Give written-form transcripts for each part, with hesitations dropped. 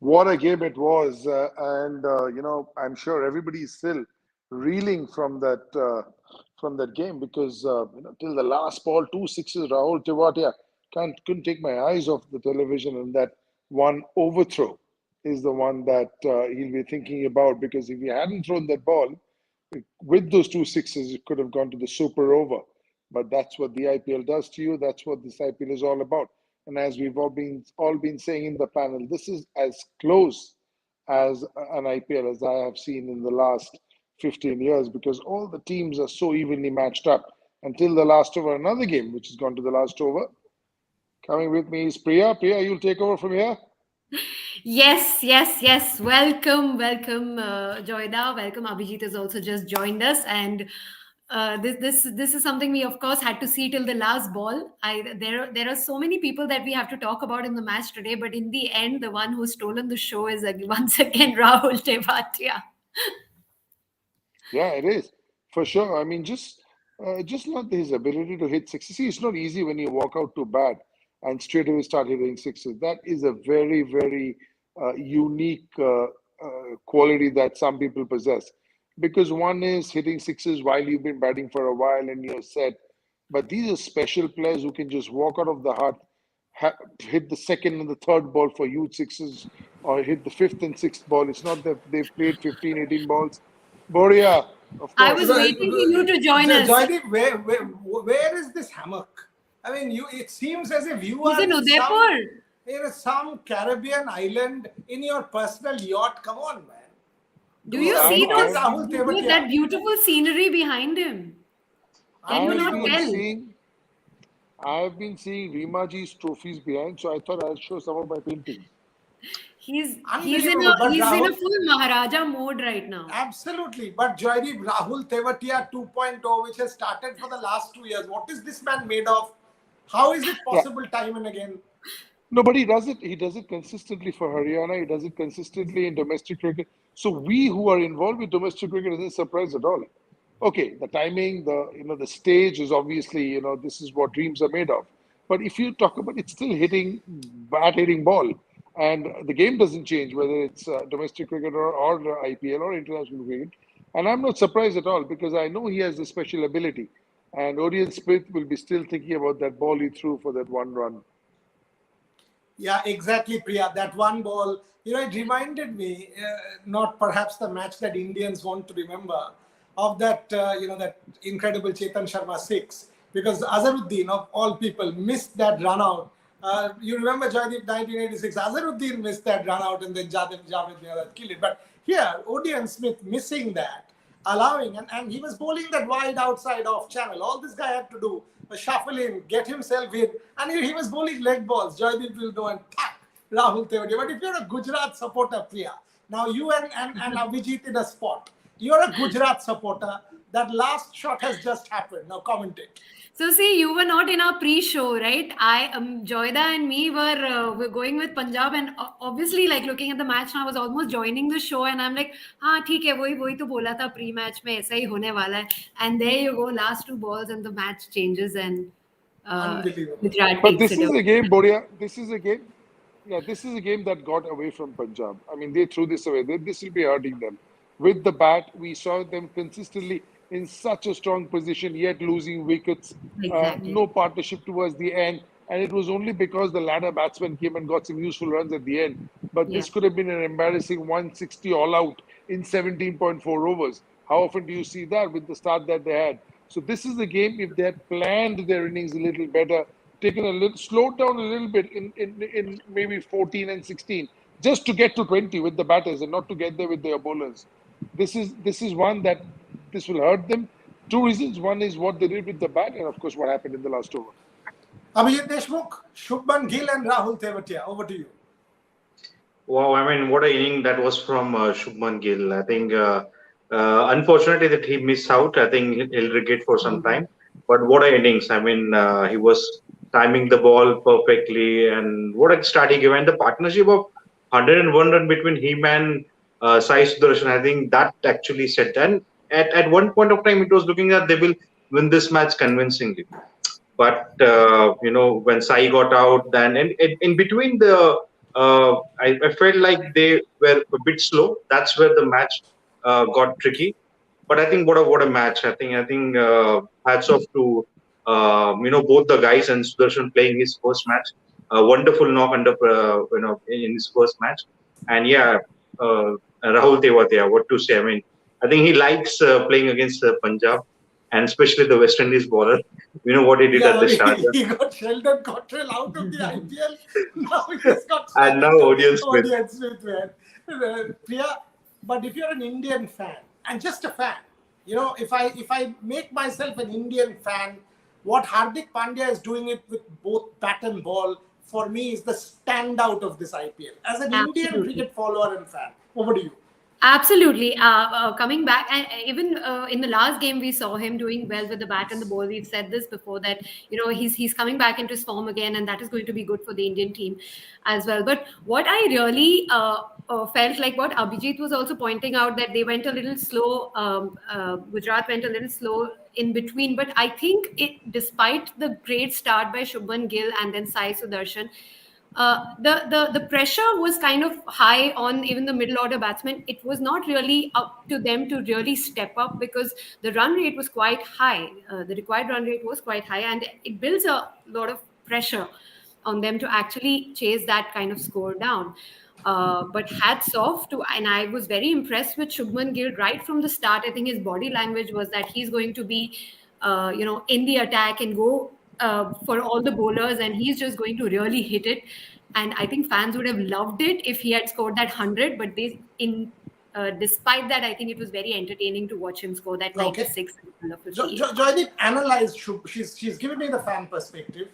What a game it was, and I'm sure everybody is still reeling from that game because till the last ball, two sixes. Rahul Tewatia couldn't take my eyes off the television, and that one overthrow is the one that he'll be thinking about because if he hadn't thrown that ball with those two sixes, it could have gone to the super over. But that's what the IPL does to you. That's what this IPL is all about. And as we've all been saying in the panel, this is as close as an IPL as I have seen in the last 15 years because all the teams are so evenly matched up until the last over. Another game which has gone to the last over. Coming with me is Priya. Priya, you'll take over from here. Yes. Welcome, Joyda. Welcome. Abhijit has also just joined us, and this is something we of course had to see till the last ball. There are so many people that we have to talk about in the match today, but in the end, the one who's stolen the show is once again Rahul Tewatia. Yeah, it is for sure. I mean, just not his ability to hit sixes. See, it's not easy when you walk out to bat and straight away start hitting sixes. That is a very unique quality that some people possess. Because one is hitting sixes while you've been batting for a while and you're set. But these are special players who can just walk out of the hut, hit the second and the third ball for huge sixes, or hit the fifth and sixth ball. It's not that they've played 15, 18 balls. Boria, of I course. was waiting for you to join us. Joydeep, where is this hammock? I mean, it seems as if you He's are in in Udaipur. some Caribbean island in your personal yacht. Come on, man. Do you I- see I- that beautiful scenery behind him? Can you not tell? I've been seeing Rimaji's trophies behind, so I thought I'll show some of my paintings. He's Unbelievable, but in a Rahul, full Maharaja mode right now. absolutely. But Joydeep, Rahul Tewatia 2.0, which has started for the last 2 years, what is this man made of? How is it Yeah. possible time and again? No, but he does it. He does it consistently for Haryana. He does it consistently in domestic cricket. So we who are involved with domestic cricket isn't surprised at all. Okay, the timing, the stage is obviously this is what dreams are made of. But if you talk about it's still hitting ball, and the game doesn't change whether it's domestic cricket or the IPL or international cricket. And I'm not surprised at all because I know he has a special ability. And Orion Smith will be still thinking about that ball he threw for that one run. Yeah, exactly, Priya. That one ball, it reminded me, not perhaps the match that Indians want to remember, of that, that incredible Chetan Sharma six, because Azharuddin, of all people, missed that run out. You remember Joydeep 1986, Azharuddin missed that run out and then Javed killed it. But here, Odean Smith missing that, allowing, and he was bowling that wide outside off channel. All this guy had to do was shuffle in, get himself in, and he was bowling leg balls. Joydeep will know and tap Rahul Tewatia. But if you're a Gujarat supporter, Priya, now you and Abhijit in a spot, you're a Gujarat supporter. That last shot has just happened. Now commentate. So see, you were not in our pre-show, right? Joyda and me were going with Punjab, and obviously, like looking at the match now, I was almost joining the show, and I'm like, हाँ ठीक है, वही तो बोला था pre-match में ऐसा ही होने वाला है. And there you go, last two balls, and the match changes, and Unbelievable. Gujarat But takes this it is away. a game, Boria. This is a game. Yeah, this is a game that got away from Punjab. I mean, they threw this away. This will be hurting them. With the bat, we saw them consistently in such a strong position, yet losing wickets. Exactly. No partnership towards the end. And it was only because the ladder batsman came and got some useful runs at the end. But this Yeah. could have been an embarrassing 160 all out in 17.4 overs. How often do you see that with the start that they had? So this is the game, if they had planned their innings a little better, taken a little, slowed down a little bit in maybe 14 and 16, just to get to 20 with the batters and not to get there with their bowlers. This is one that this will hurt them. Two reasons. One is what they did with the bat, and of course what happened in the last over. Abhijit Deshmukh, Shubman Gill and Rahul Tewatia. Over to you. Wow, I mean, what a inning that was from Shubman Gill. I think, unfortunately, that he missed out. I think he'll regret for some time. But what a innings! I mean, he was timing the ball perfectly, and what a start he gave. And the partnership of 101 run between him and Sai Sudarshan, I think that actually set. And at one point of time, it was looking that they will win this match convincingly. But when Sai got out, then in between the I felt like they were a bit slow. That's where the match got tricky. But I think what a match! I think hats off to both the guys and Sudarshan playing his first match. A wonderful knock under in his first match, and yeah, Rahul Tewatia. What to say? I mean, I think he likes playing against Punjab, and especially the West Indies bowler. You know what he did at Yeah, the start, he got Sheldon Cottrell out of the IPL. Now he's got and now into Odion Smith. Odion Smith, man. Priya, but if you're an Indian fan and just a fan, if I make myself an Indian fan, what Hardik Pandya is doing it with both bat and ball for me is the standout of this IPL. As an Indian Absolutely. cricket follower and fan, over to you. Absolutely. Coming back, and even in the last game, we saw him doing well with the bat and the ball. We've said this before that he's coming back into his form again, and that is going to be good for the Indian team as well. But what I really felt like what Abhijit was also pointing out, that they went a little slow. Gujarat went a little slow in between, but I think despite the great start by Shubman Gill and then Sai Sudarshan, the pressure was kind of high on even the middle order batsmen. It was not really up to them to really step up because the run rate was quite high. The required run rate was quite high, and it builds a lot of pressure on them to actually chase that kind of score down. But hats off to, and I was very impressed with Shubman Gill right from the start. I think his body language was that he's going to be, in the attack and go for all the bowlers, and he's just going to really hit it. And I think fans would have loved it if he had scored that 100. But despite that, I think it was very entertaining to watch him score that Okay. 96 and 58. Joydeep, analyze she's given me the fan perspective.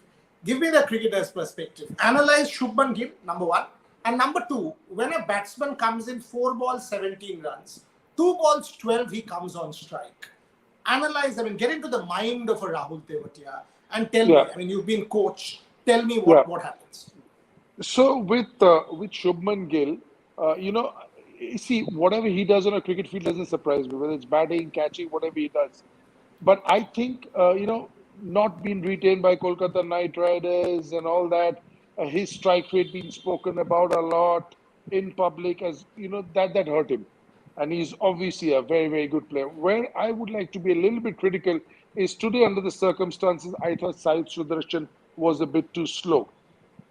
Give me the cricketer's perspective. Analyze Shubman Gill, number one. And number two, when a batsman comes in 4 balls, 17 runs, 2 balls, 12, he comes on strike. Analyze, get into the mind of a Rahul Tewatia and tell me, you've been coach, tell me what happens. So with Shubman Gill, see, whatever he does on a cricket field doesn't surprise me, whether it's batting, catching, whatever he does. But I think, not being retained by Kolkata Knight Riders and all that, his strike rate being spoken about a lot in public, as that hurt him. And he's obviously a very, very good player. Where I would like to be a little bit critical is today, under the circumstances, I thought Sai Sudarshan was a bit too slow,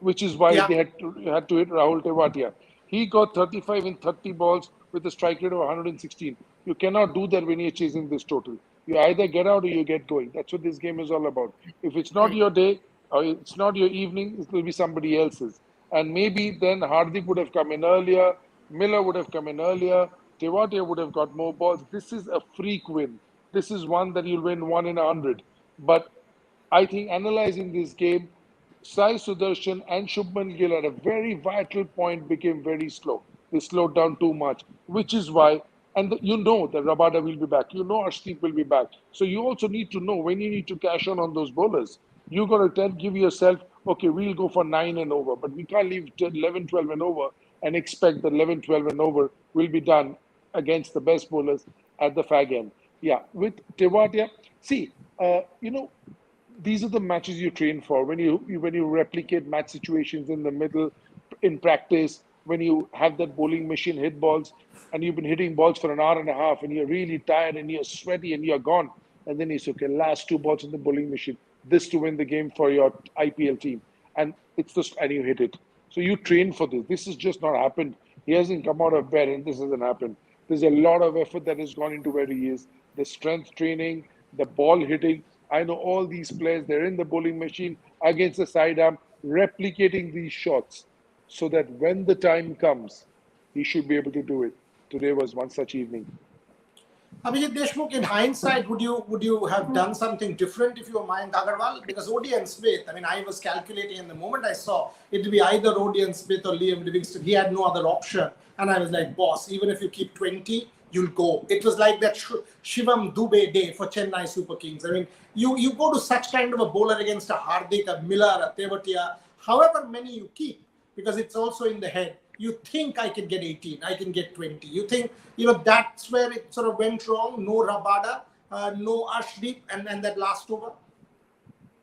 which is why they had to hit Rahul Tewatia. He got 35 in 30 balls with a strike rate of 116. You cannot do that when you're chasing this total. You either get out or you get going. That's what this game is all about. If it's not your day or it's not your evening, it will be somebody else's. And maybe then Hardik would have come in earlier, Miller would have come in earlier, Tewatia would have got more balls. This is a freak win. This is one that you'll win 1 in 100. But I think analyzing this game, Sai Sudarshan and Shubman Gill at a very vital point became very slow. They slowed down too much, which is why, and that Rabada will be back. You know Arshdeep will be back. So you also need to know when you need to cash on those bowlers. You got to give yourself, okay, we'll go for 9 and over, but we can't leave 11, 12 and over and expect that 11, 12 and over will be done against the best bowlers at the fag end. Yeah, with Tewatia, see, these are the matches you train for. When you replicate match situations in the middle, in practice, when you have that bowling machine hit balls, and you've been hitting balls for an hour and a half, and you're really tired, and you're sweaty, and you're gone, and then you say, okay, last 2 balls in the bowling machine, this to win the game for your IPL team, and and you hit it. So you train for this. This has just not happened. He hasn't come out of bed, and this hasn't happened. There's a lot of effort that has gone into where he is. The strength training, the ball hitting. I know all these players, they're in the bowling machine against the side arm, replicating these shots so that when the time comes, he should be able to do it. Today was one such evening. Abhijit Deshmukh, in hindsight, would you have done something different if you were Mayank Agarwal? Because Odion Smith, I was calculating, and the moment I saw it would be either Odion Smith or Liam Livingston, he had no other option. And I was like, boss, even if you keep 20, you'll go. It was like that Shivam Dubey day for Chennai Super Kings. You go to such kind of a bowler against a Hardik, a Miller, a Tewatia, however many you keep, because it's also in the head. You think I can get 18, I can get 20. You think, that's where it sort of went wrong. No Rabada, no Arshdeep, and that last over.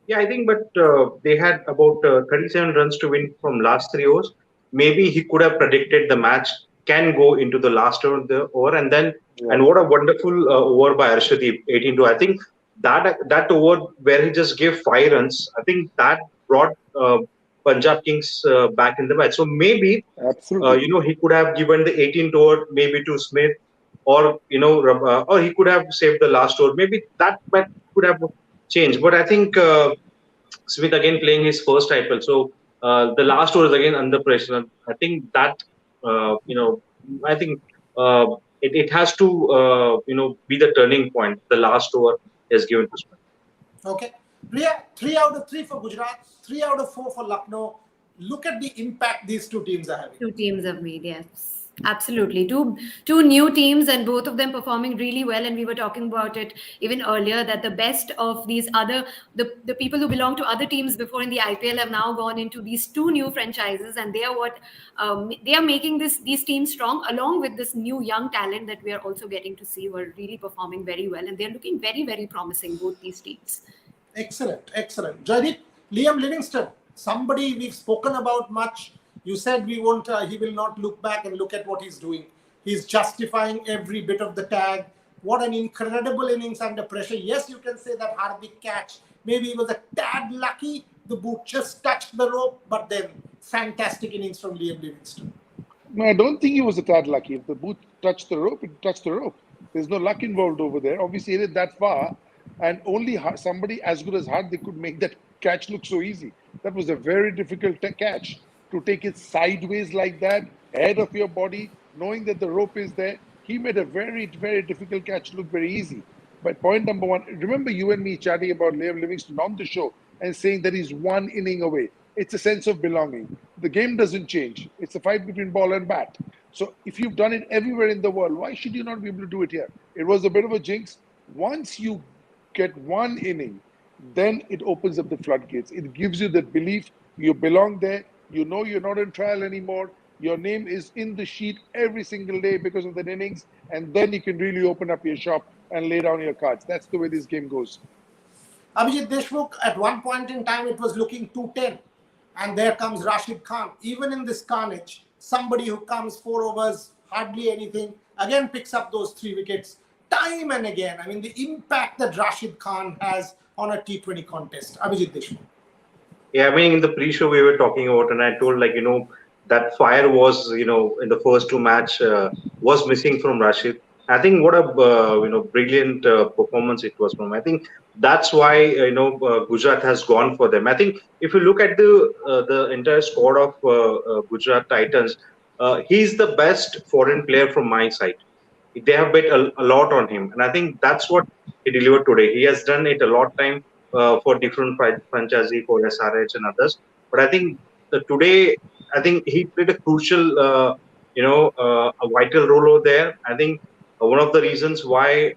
Yeah, I think, but they had about 37 runs to win from last 3 overs. maybe he could have predicted the match can go into the last over, and then Yeah, and what a wonderful over by Arshdeep, 18 to, I think that over where he just gave 5 runs, I think that brought Punjab Kings back in the match. So maybe absolutely. he could have given the 18th over maybe to Smith, or or he could have saved the last over. Maybe that might could have changed. But I think Smith again playing his first IPL, so the last over is again under pressure. I think that I think it has to be the turning point. The last over is given to Smith. Okay. Priya, 3 out of 3 for Gujarat, 3 out of 4 for Lucknow. Look at the impact these two teams are having. Two teams have made, yes, absolutely. Two new teams, and both of them performing really well. And we were talking about it even earlier that the best of these the people who belong to other teams before in the IPL have now gone into these two new franchises, and they are what they are making these teams strong, along with this new young talent that we are also getting to see who are really performing very well, and they're looking very, very promising, both these teams. Excellent, excellent. Jaideep, Liam Livingston, somebody we've spoken about much. You said we won't. He will not look back, and look at what he's doing. He's justifying every bit of the tag. What an incredible innings under pressure. Yes, you can say that Hardik catch. Maybe he was a tad lucky. The boot just touched the rope, but then fantastic innings from Liam Livingston. No, I don't think he was a tad lucky. If the boot touched the rope, it touched the rope. There's no luck involved over there. Obviously, he hit it that far, and only somebody as good as Hardik could make that catch look so easy. That was a very difficult catch to take it sideways like that, ahead of your body, knowing that the rope is there. He made a very, very difficult catch look very easy. But point number one, remember you and me chatting about Liam Livingston on the show and saying that he's one inning away. It's a sense of belonging. The game doesn't change. It's a fight between ball and bat. So if you've done it everywhere in the world, why should you not be able to do it here? It was a bit of a jinx. Once you get one inning, then it opens up the floodgates. It gives you that belief you belong there. You know you're not in trial anymore. Your name is in the sheet every single day because of that innings. And then you can really open up your shop and lay down your cards. That's the way this game goes. Abhijit Deshmukh, at one point in time, it was looking 210. And there comes Rashid Khan. Even in this carnage, somebody who comes 4 overs, hardly anything, again picks up those 3 wickets time and again. I mean, the impact that Rashid Khan has on a T20 contest. Abhijit Deshmukh. Yeah, I mean, in the pre-show we were talking about, and I told that fire was in the first 2 match was missing from Rashid. I think what a brilliant performance it was from. I think that's why Gujarat has gone for them. I think if you look at the entire squad of Gujarat Titans, he's the best foreign player from my side. They have bet a lot on him, and I think that's what he delivered today. He has done it a lot time for different franchises, for SRH and others. But I think today, I think he played a crucial, a vital role over there. I think one of the reasons why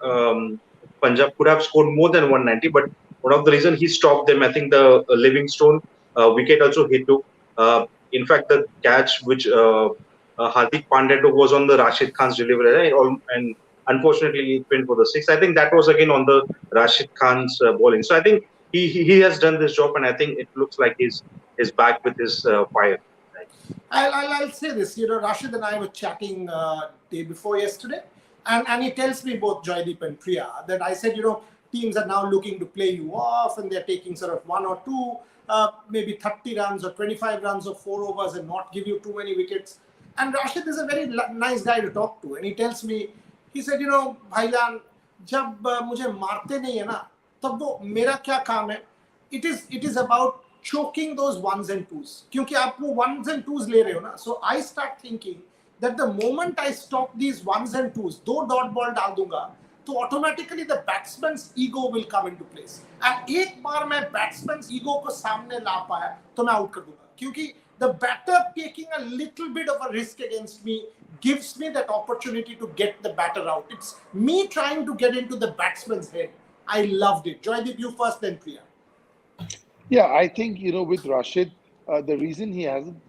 Punjab could have scored more than 190, but one of the reasons he stopped them, I think the Livingstone wicket also he took. In fact, the catch which Hardik Pandya took was on the Rashid Khan's delivery, and unfortunately he went for the 6. I think that was again on the Rashid Khan's bowling. So I think he has done this job, and I think it looks like he's back with his fire. I'll say this. Rashid and I were chatting day before yesterday, and he tells me, both Joydeep and Priya, that I said, teams are now looking to play you off, and they're taking sort of 1 or 2, maybe 30 runs or 25 runs of 4 overs and not give you too many wickets. And Rashid is a very nice guy to talk to, and he tells me, he said, भाईजान, जब मुझे मारते नहीं है ना, तब वो मेरा क्या काम है? It is about choking those 1s and 2s. क्योंकि आप वो 1s and 2s ले रहे हो ना. So I start thinking that the moment I stop these 1s and 2s, दो dot ball डाल दूंगा, तो automatically the batsman's ego will come into place. And एक बार मैं batsman's ego को सामने ला पाया, तो मैं out कर दूंगा. क्योंकि the batter taking a little bit of a risk against me gives me that opportunity to get the batter out. It's me trying to get into the batsman's head. I loved it. Joydeep, you first, then Priya. Yeah, I think, with Rashid, the reason he hasn't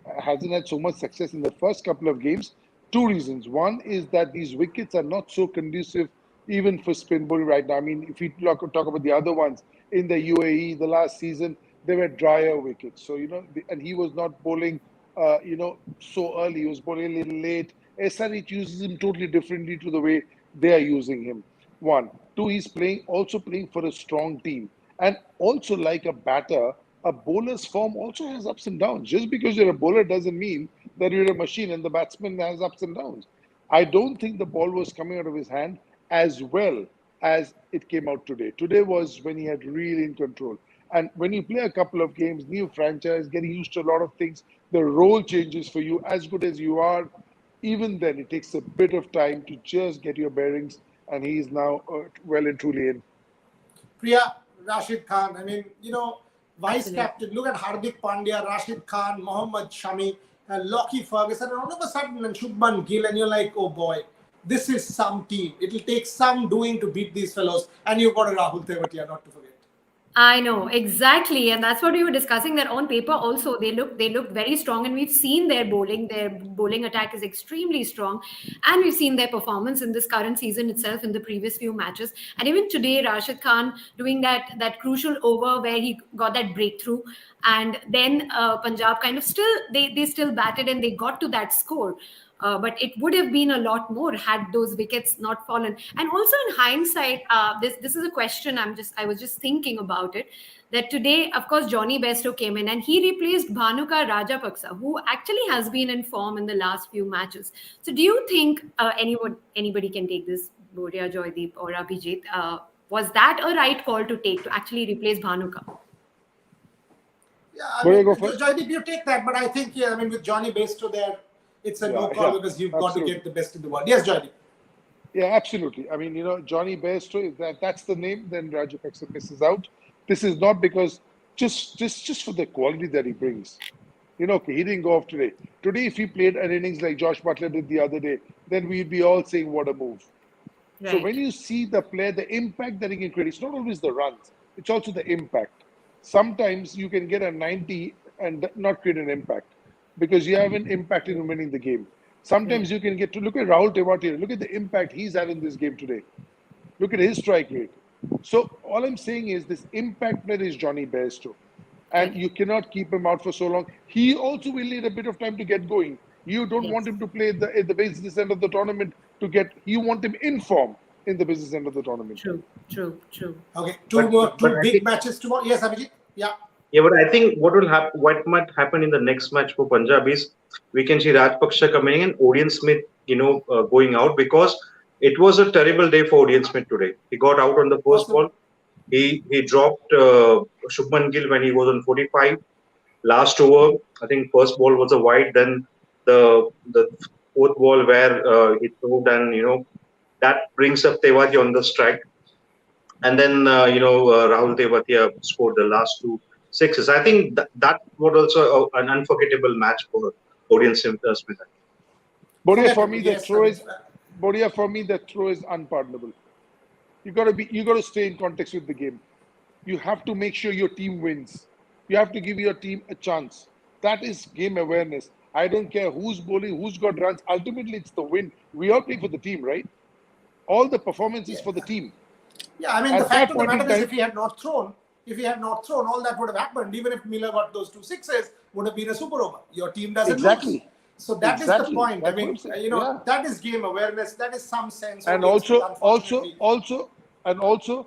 had so much success in the first couple of games, 2 reasons. One is that these wickets are not so conducive even for spin bowling right now. I mean, if we talk about the other ones in the UAE, the last season, they were drier wickets. So, and he was not bowling so early. He was bowling a little late. SRH uses him totally differently to the way they are using him. One. Two, he's also playing for a strong team. And also, like a batter, a bowler's form also has ups and downs. Just because you're a bowler doesn't mean that you're a machine and the batsman has ups and downs. I don't think the ball was coming out of his hand as well as it came out today. Today was when he had really in control. And when you play a couple of games, new franchise, getting used to a lot of things, the role changes for you. As good as you are, even then, it takes a bit of time to just get your bearings. And he is now well and truly in. Priya, Rashid Khan, I mean, vice Absolutely. captain, look at Hardik Pandya, Rashid Khan, Mohammad Shami, and Lockie Ferguson, and all of a sudden, and Shubman Gill, and you're like, oh boy, this is some team. It'll take some doing to beat these fellows. And you've got a Rahul Tewatia, not to forget. I know exactly, and that's what we were discussing. That on paper, also they look very strong, and we've seen their bowling. Their bowling attack is extremely strong, and we've seen their performance in this current season itself in the previous few matches. And even today, Rashid Khan doing that crucial over where he got that breakthrough, and then Punjab kind of still they still batted and they got to that score. But it would have been a lot more had those wickets not fallen. And also in hindsight, this is a question I was just thinking about it. That today, of course, Johnny Bairstow came in and he replaced Bhanuka Rajapaksa, who actually has been in form in the last few matches. So, do you think anybody can take this, Boria, Joydeep, or Abhijit? Was that a right call to take to actually replace Bhanuka? Yeah, I Where mean, you go first? Joydeep, you take that, but I think, with Johnny Bairstow there, it's a no call because you've got to get the best in the world. Yes, Joydeep. Yeah, absolutely. I mean, Johnny Bairstow, if that's the name, then Rajapaksa misses out. This is not because just for the quality that he brings. Okay, he didn't go off today. Today, if he played an innings like Josh Butler did the other day, then we'd be all saying, what a move. Right. So when you see the player, the impact that he can create, it's not always the runs, it's also the impact. Sometimes you can get a 90 and not create an impact because you haven't impacted in winning the game. Sometimes you can get to look at Rahul Tewatia, look at the impact he's had in this game today. Look at his strike rate. So all I'm saying is this impact player is Johnny Bairstow. And you cannot keep him out for so long. He also will need a bit of time to get going. You don't want him to play at the business end of the tournament you want him in form in the business end of the tournament. True. Okay, But two I big think, matches tomorrow. Yes, Abhijit? Yeah. yeah, but I think what might happen in the next match for Punjab is we can see Rajpaksha coming in and Orion Smith, going out because it was a terrible day for Orion Smith today. He got out on the first Awesome. ball. He dropped Shubman Gill when he was on 45. Last over, I think first ball was a wide. Then the fourth ball where he threw and that brings up Tewatia on the strike. And then Rahul Tewatia scored the last two sixes. I think that was also an unforgettable match for Orion Smith. Boria, for me, Yes, the throw is unpardonable. You got to stay in context with the game. You have to make sure your team wins. You have to give your team a chance. That is game awareness. I don't care who's bowling, who's got runs. Ultimately, it's the win. We all play for the team, right? All the performance is for the team. Yeah, I mean, the At fact that of the point in matter is time, if he had not thrown, all that would have happened. Even if Miller got those two sixes, would have been a super over. Your team doesn't lose. exactly. So that is the Exactly. point. I That's what mean, I'm saying. Yeah. that is game awareness. That is some sense. And Orion Smith, also, unfortunately.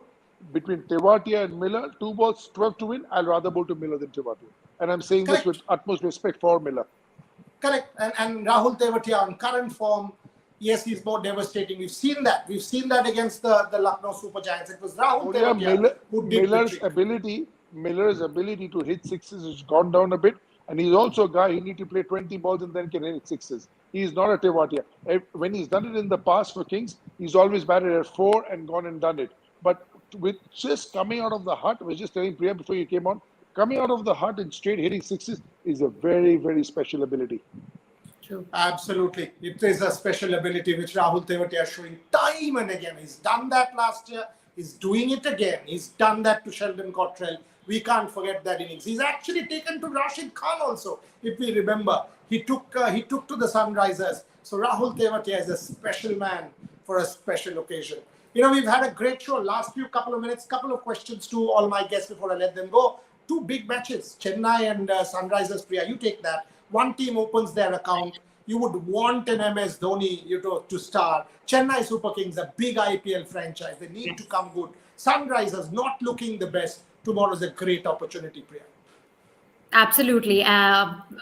between Tewatia and Miller, 2 balls, 12 to win. I'll rather bowl to Miller than Tewatia. And I'm saying this with Correct. utmost respect for Miller. Correct. And Rahul Tewatia on current form, yes, he's more devastating. We've seen that. We've seen that against the Lucknow Super Giants. It was Rahul Tewatia who did the trick. Miller's ability to hit sixes has gone down a bit. And he's also a guy who need to play 20 balls and then can hit sixes. He's not a Tewatia. When he's done it in the past for Kings, he's always batted at 4 and gone and done it. But with just coming out of the hut, I was just telling Priya before you came on, coming out of the hut and straight hitting sixes is a very, very special ability. True. Absolutely. It is a special ability which Rahul Tewatia is showing time and again. He's done that last year. He's doing it again. He's done that to Sheldon Cottrell. We can't forget that innings. He's actually taken to Rashid Khan also, if we remember. He took to the Sunrisers. So Rahul Tewatia is a special man for a special occasion. We've had a great show. Last couple of minutes, couple of questions to all my guests before I let them go. Two big matches, Chennai and Sunrisers. Priya, you take that. one team opens their account, you would want an MS Dhoni to star. Chennai Super Kings, a big IPL franchise, they need to come good. Sunrisers not looking the best. Tomorrow is a great opportunity, Priya. Absolutely.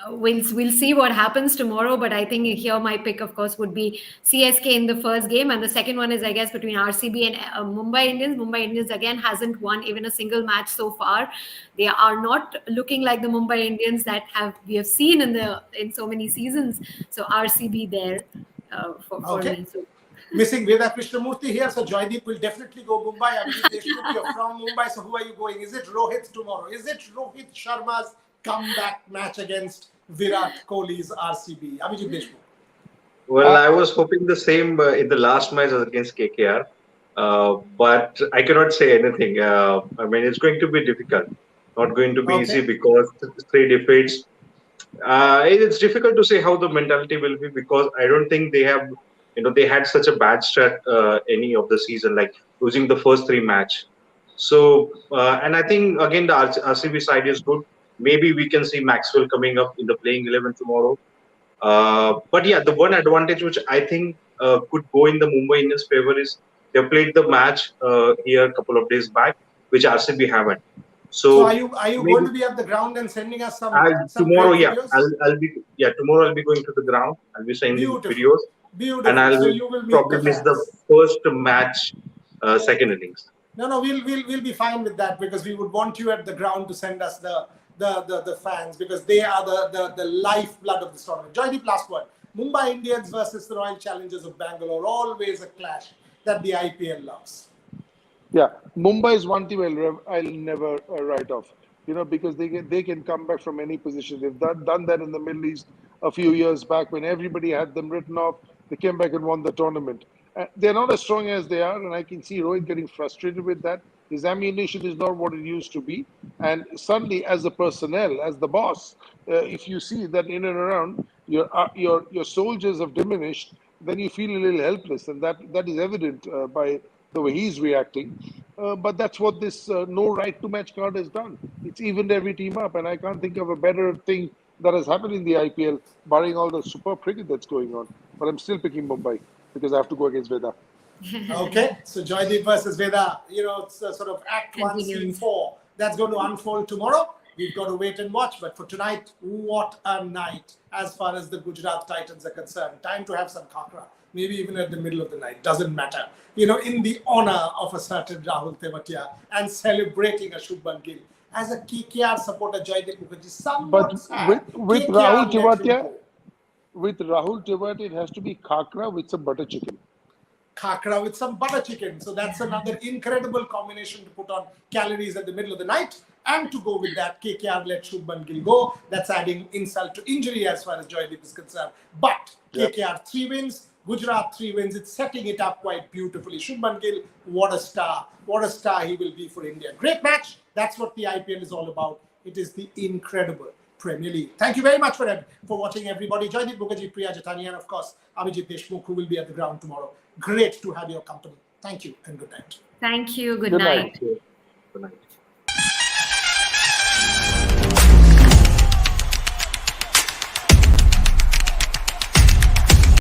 We'll see what happens tomorrow, but I think here my pick, of course, would be CSK in the first game, and the second one is, I guess, between RCB and Mumbai Indians. Mumbai Indians again hasn't won even a single match so far. They are not looking like the Mumbai Indians that we have seen in so many seasons. So RCB there for me. So. Missing Veda Krishnamurthy here, so Joydeep will definitely go Mumbai. Abhijit Deshmukh, you're from Mumbai, so who are you going? Is it Rohit tomorrow? Is it Rohit Sharma's comeback match against Virat Kohli's RCB? Abhijit Deshmukh. Well, I was hoping the same in the last match against KKR, but I cannot say anything. I mean, it's going to be difficult. Not going to be easy because 3 defeats. It's difficult to say how the mentality will be because I don't think they have, they had such a bad start any of the season, like losing the first 3 match. So, and I think again the RCB side is good. Maybe we can see Maxwell coming up in the playing 11 tomorrow. But yeah, the one advantage which I think could go in the Mumbai Indians' favor is they played the match here a couple of days back, which RCB haven't. So are you going to be at the ground and sending us some tomorrow? Great Yeah, videos? tomorrow I'll be going to the ground. I'll be sending videos. Beautiful. And I'll so you will probably miss the first match, second innings. No, we'll be fine with that because we would want you at the ground to send us the fans because they are the lifeblood of this tournament. Joydeep, last word. Mumbai Indians versus the Royal Challengers of Bangalore, always a clash that the IPL loves. Yeah, Mumbai is one team I'll never write off. Because they can come back from any position. They've done that in the Middle East a few years back when everybody had them written off. They came back and won the tournament. They're not as strong as they are, and I can see Rohit getting frustrated with that. His ammunition is not what it used to be. And suddenly, as the personnel, as the boss, if you see that in and around, your soldiers have diminished, then you feel a little helpless. And that is evident by the way he's reacting. But that's what this no right to match card has done. It's evened every team up. And I can't think of a better thing that has happened in the IPL, barring all the superb cricket that's going on. But I'm still picking Mumbai because I have to go against Veda. Okay, so Joydeep versus Veda, it's a sort of Act 1, Scene 4. That's going to unfold tomorrow. We've got to wait and watch. But for tonight, what a night as far as the Gujarat Titans are concerned. Time to have some kakra. Maybe even at the middle of the night. Doesn't matter. In the honor of a certain Rahul Tewatia and celebrating a Shubman Gill. As a KKR supporter, Joydeep Mukherjee, somewhat sad. With Rahul Tewatia, it has to be khakra with some butter chicken. Khakra with some butter chicken. So that's another incredible combination to put on calories at the middle of the night. And to go with that, KKR let Shubman Gill go. That's adding insult to injury as far as Joydeep is concerned. But KKR 3 wins, Gujarat 3 wins. It's setting it up quite beautifully. Shubman Gill, what a star. What a star he will be for India. Great match. That's what the IPL is all about. It is the incredible Premier League. Thank you very much for watching, everybody. Joydeep Mukherjee, Priya Jatani, and of course, Abhijit Deshmukh, who will be at the ground tomorrow. Great to have your company. Thank you and good night. Thank you. Good night. Good night.